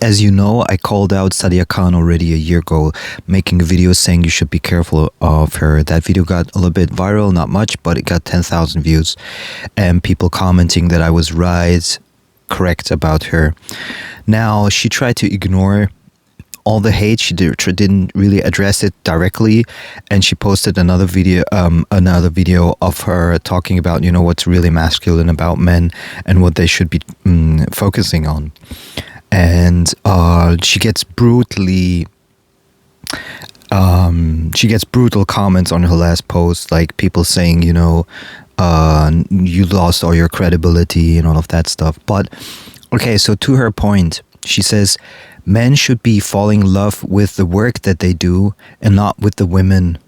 as you know, I called out Sadia Khan already a year ago, making a video saying you should be careful of her. That video got a little bit viral, not much, but it got 10,000 views, and people commenting that I was right, correct about her. Now, she tried to ignore all the hate. She didn't really address it directly, and she posted another video of her talking about, you know, what's really masculine about men and what they should be focusing on. And she gets brutal comments on her last post, like people saying, you know, you lost all your credibility and all of that stuff. But okay, so to her point, she says men should be falling in love with the work that they do and not with the women.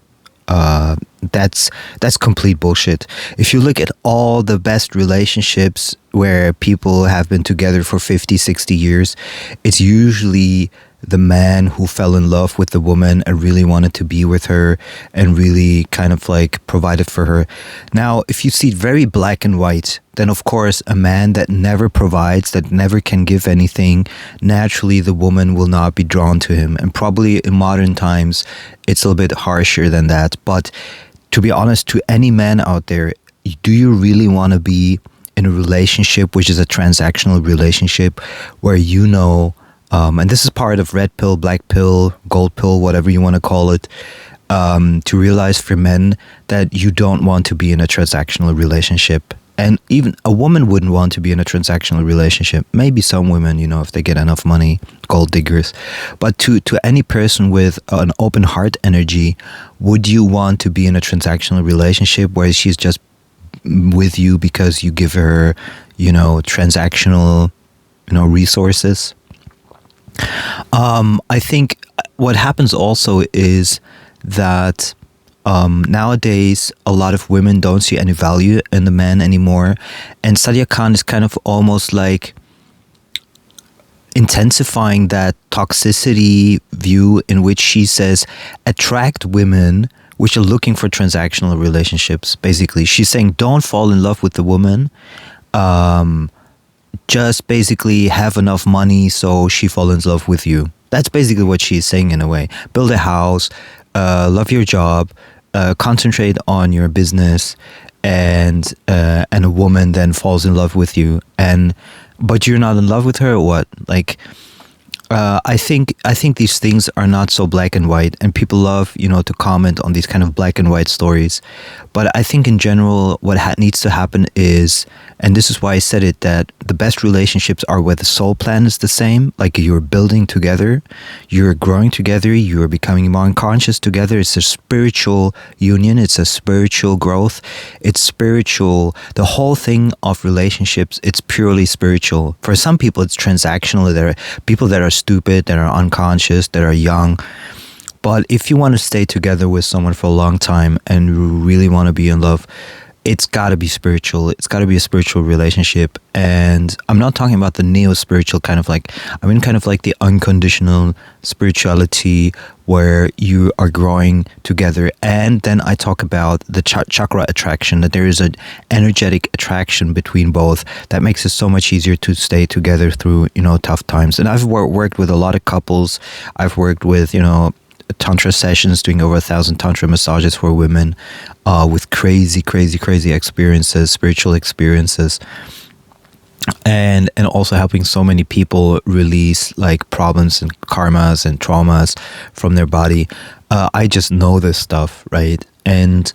That's complete bullshit. If you look at all the best relationships where people have been together for 50, 60 years, it's usually the man who fell in love with the woman and really wanted to be with her and really kind of like provided for her. Now, if you see it very black and white, then of course a man that never provides, that never can give anything, naturally the woman will not be drawn to him. And probably in modern times, it's a little bit harsher than that. But to be honest, to any man out there, do you really want to be in a relationship which is a transactional relationship where you know, and this is part of red pill, black pill, gold pill, whatever you want to call it, to realize for men that you don't want to be in a transactional relationship. And even a woman wouldn't want to be in a transactional relationship. Maybe some women, you know, if they get enough money, gold diggers. But to any person with an open heart energy, would you want to be in a transactional relationship where she's just with you because you give her, you know, transactional, you know, resources? I think what happens also is that nowadays a lot of women don't see any value in the man anymore, and Sadia Khan is kind of almost like intensifying that toxicity view in which she says attract women which are looking for transactional relationships. Basically, she's saying don't fall in love with the woman. Just basically have enough money so she falls in love with you. That's basically what she's saying in a way. Build a house, love your job, concentrate on your business, and a woman then falls in love with you. But you're not in love with her or what? Like, I think these things are not so black and white, and people love, you know, to comment on these kind of black and white stories. But I think in general, what needs to happen is, and this is why I said it, that the best relationships are where the soul plan is the same. Like you're building together, you're growing together, you're becoming more conscious together. It's a spiritual union. It's a spiritual growth. It's spiritual. The whole thing of relationships, it's purely spiritual. For some people, it's transactional. There are people that are stupid, that are unconscious, that are young. But if you want to stay together with someone for a long time and you really want to be in love, it's got to be spiritual. It's got to be a spiritual relationship. And I'm not talking about the neo-spiritual kind of like, I mean kind of like the unconditional spirituality where you are growing together. And then I talk about the chakra attraction, that there is an energetic attraction between both that makes it so much easier to stay together through, you know, tough times. And I've worked with a lot of couples. I've worked with, you know, tantra sessions, doing over 1,000 tantra massages for women with crazy experiences, spiritual experiences, and also helping so many people release like problems and karmas and traumas from their body. I just know this stuff, right? And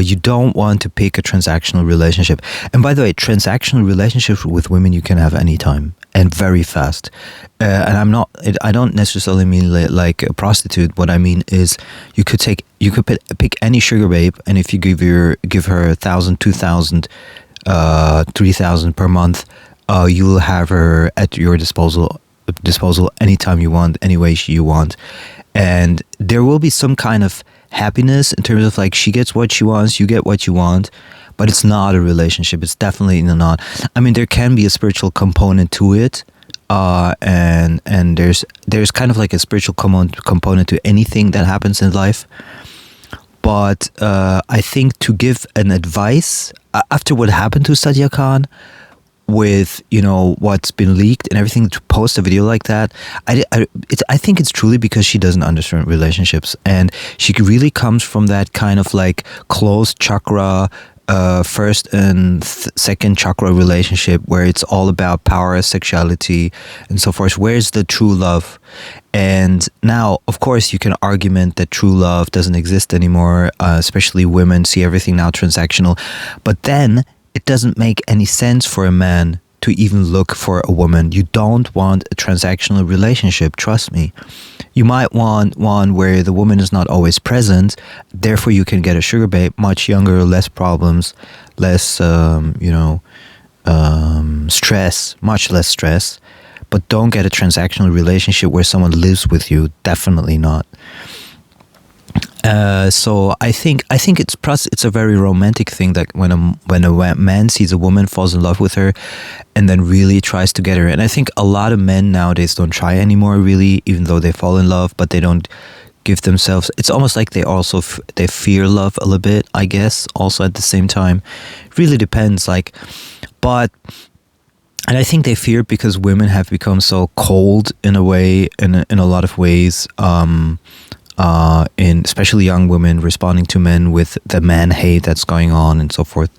you don't want to pick a transactional relationship. And by the way, transactional relationships with women you can have anytime and very fast. And I don't necessarily mean like a prostitute. What I mean is you could pick any sugar babe, and if you give her 1,000, 2,000, 3,000 per month, you will have her at your disposal anytime you want, any way you want. And there will be some kind of happiness in terms of like she gets what she wants, you get what you want, but it's not a relationship. It's definitely not. I mean, there can be a spiritual component to it, and there's kind of like a spiritual component to anything that happens in life. But I think to give an advice after what happened to Sadia Khan, with what's been leaked and everything to post a video like that. I think it's truly because she doesn't understand relationships, and she really comes from that kind of like closed chakra, first and second chakra relationship where it's all about power, sexuality, and so forth. Where's the true love? And now, of course, you can argument that true love doesn't exist anymore, especially women see everything now transactional. But then it doesn't make any sense for a man to even look for a woman. You don't want a transactional relationship, trust me. You might want one where the woman is not always present, therefore you can get a sugar babe, much younger, less problems, less, stress, much less stress. But don't get a transactional relationship where someone lives with you, definitely not. So I think it's a very romantic thing that when a man sees a woman, falls in love with her, and then really tries to get her. And I think a lot of men nowadays don't try anymore, really, even though they fall in love, but they don't give themselves. It's almost like they also they fear love a little bit, I guess. Also at the same time, it really depends. And I think they fear because women have become so cold in a way, in a lot of ways. In especially young women responding to men with the man hate that's going on and so forth.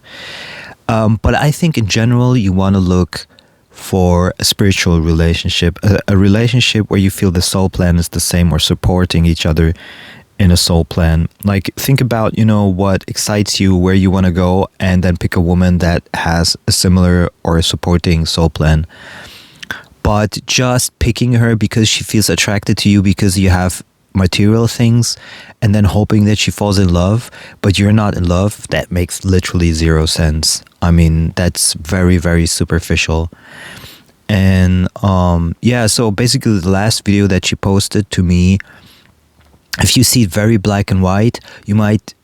But I think in general, you want to look for a spiritual relationship, a relationship where you feel the soul plan is the same or supporting each other in a soul plan. Like, think about, what excites you, where you want to go, and then pick a woman that has a similar or a supporting soul plan. But just picking her because she feels attracted to you because you have material things, and then hoping that she falls in love, but you're not in love, that makes literally zero sense. I mean, that's very, very superficial. And so basically the last video that she posted to me, if you see it very black and white, you might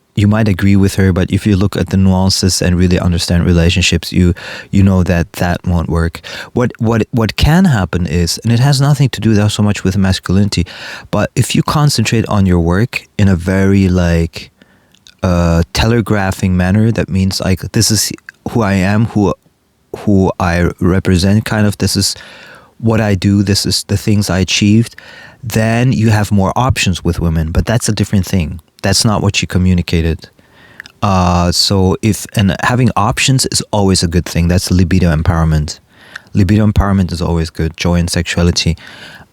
agree with her, but if you look at the nuances and really understand relationships, you know that won't work. What can happen is, and it has nothing to do so much with masculinity, but if you concentrate on your work in a very telegraphing manner, that means like, this is who I am, who I represent, kind of, this is what I do, this is the things I achieved, then you have more options with women. But that's a different thing. That's not what she communicated. Having options is always a good thing. That's libido empowerment. Libido empowerment is always good. Joy and sexuality.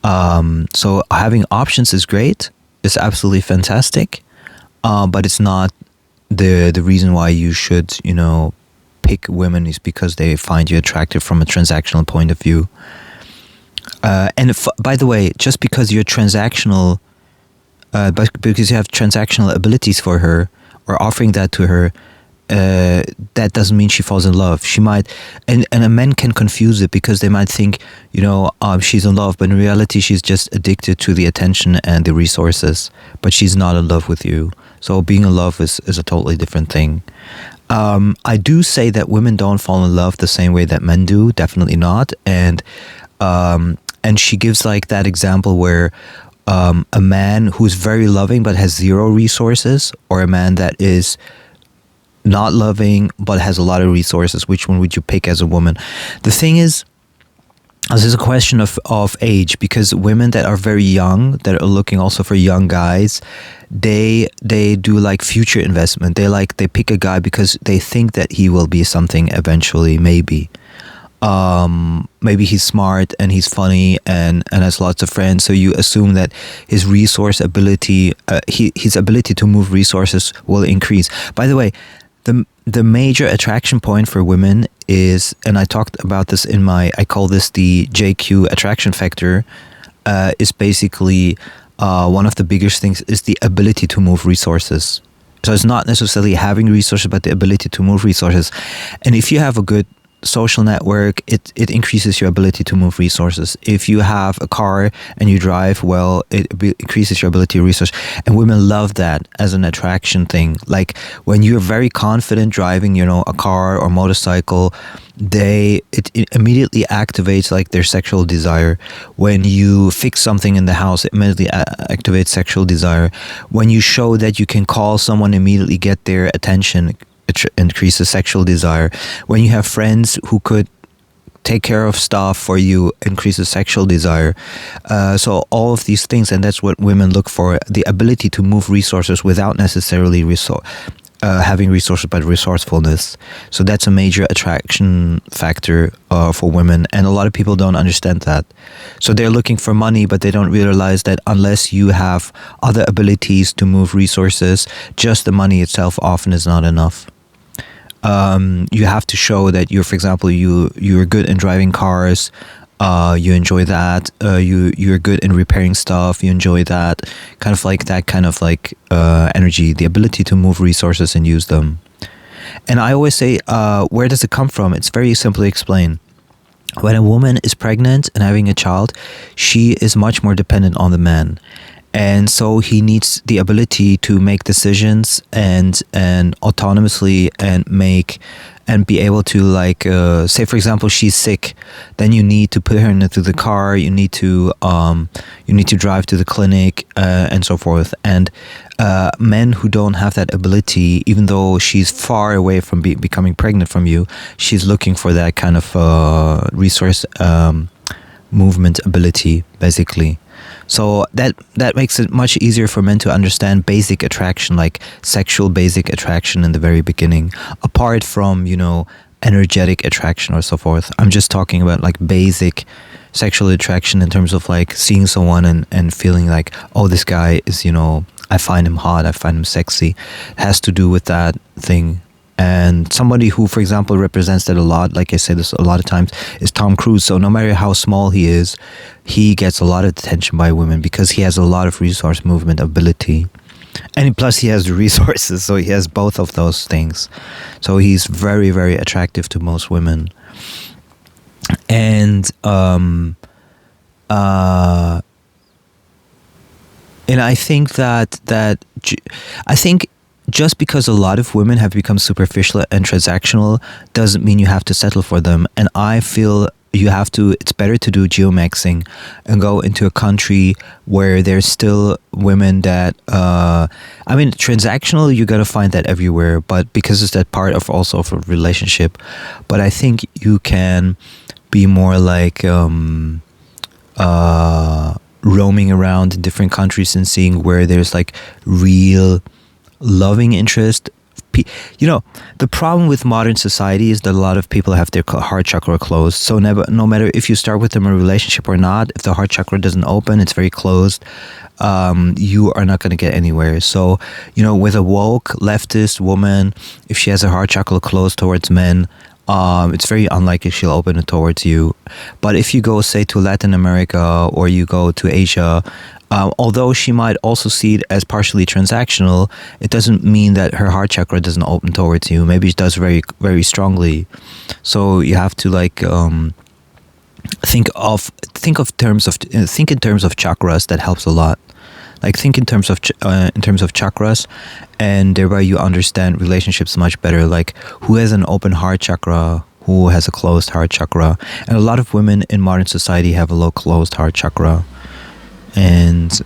So having options is great. It's absolutely fantastic. But it's not the reason why you should, pick women is because they find you attractive from a transactional point of view. By the way, just because you're transactional, but because you have transactional abilities for her or offering that to her, that doesn't mean she falls in love. She might, and a man can confuse it because they might think, she's in love, but in reality she's just addicted to the attention and the resources, but she's not in love with you. So being in love is a totally different thing. I do say that women don't fall in love the same way that men do, definitely not. And she gives like that example where a man who's very loving but has zero resources, or a man that is not loving but has a lot of resources, which one would you pick as a woman? The thing is, this is a question of age, because women that are very young, that are looking also for young guys, they do like future investment. They pick a guy because they think that he will be something eventually, maybe. Maybe he's smart and he's funny and has lots of friends. So you assume that his resource ability, his ability to move resources will increase. By the way, the major attraction point for women is, and I talked about this I call this the JQ attraction factor, is basically one of the biggest things is the ability to move resources. So it's not necessarily having resources, but the ability to move resources. And if you have a good social network, it increases your ability to move resources. If you have a car and you drive well, it increases your ability to resource. And women love that as an attraction thing. Like when you're very confident driving, a car or motorcycle, it immediately activates like their sexual desire. When you fix something in the house, it immediately activates sexual desire. When you show that you can call someone, immediately get their attention, increases sexual desire. When you have friends who could take care of stuff for you, increases sexual desire. So all of these things, and that's what women look for: the ability to move resources without necessarily having resources, but resourcefulness. So that's a major attraction factor for women, and a lot of people don't understand that. So they're looking for money, but they don't realize that unless you have other abilities to move resources, just the money itself often is not enough. You have to show that for example, you're good in driving cars. You enjoy that. You're good in repairing stuff. You enjoy that kind of energy, the ability to move resources and use them. And I always say, where does it come from? It's very simply explained. When a woman is pregnant and having a child, she is much more dependent on the man. And so he needs the ability to make decisions and autonomously and be able to say, for example, she's sick, then you need to put her into the car, you need to drive to the clinic, and so forth. And men who don't have that ability, even though she's far away from becoming pregnant from you, she's looking for that kind of resource movement ability, basically. So that makes it much easier for men to understand basic attraction, like sexual basic attraction in the very beginning, apart from, energetic attraction or so forth. I'm just talking about like basic sexual attraction in terms of like seeing someone and feeling like, oh, this guy is, I find him hot, I find him sexy. It has to do with that thing. And somebody who, for example, represents that a lot, like I said this a lot of times, is Tom Cruise. So no matter how small he is, he gets a lot of attention by women because he has a lot of resource movement ability. And plus he has the resources, so he has both of those things. So he's very, very attractive to most women. And I think just because a lot of women have become superficial and transactional doesn't mean you have to settle for them. And I feel it's better to do geomaxing and go into a country where there's still women that, transactional, you gotta find that everywhere, but because it's that part of also of a relationship. But I think you can be more like, roaming around in different countries and seeing where there's like real loving interest. The problem with modern society is that a lot of people have their heart chakra closed. So no matter if you start with them a relationship or not, if the heart chakra doesn't open, it's very closed, you are not going to get anywhere. So, with a woke leftist woman, if she has her heart chakra closed towards men, it's very unlikely she'll open it towards you. But if you go, say, to Latin America or you go to Asia, although she might also see it as partially transactional, it doesn't mean that her heart chakra doesn't open towards you. Maybe it does very, very strongly. So you have to think in terms of chakras. That helps a lot. Like think in terms of chakras, and thereby you understand relationships much better. Like who has an open heart chakra, who has a closed heart chakra, and a lot of women in modern society have a low closed heart chakra. And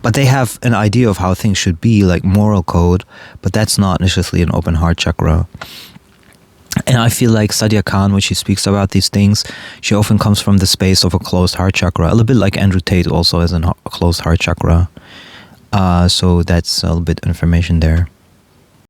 but they have an idea of how things should be, like moral code, but that's not necessarily an open heart chakra. And I feel like Sadia Khan, when she speaks about these things, she often comes from the space of a closed heart chakra, a little bit like Andrew Tate also has a closed heart chakra. So that's a little bit information there.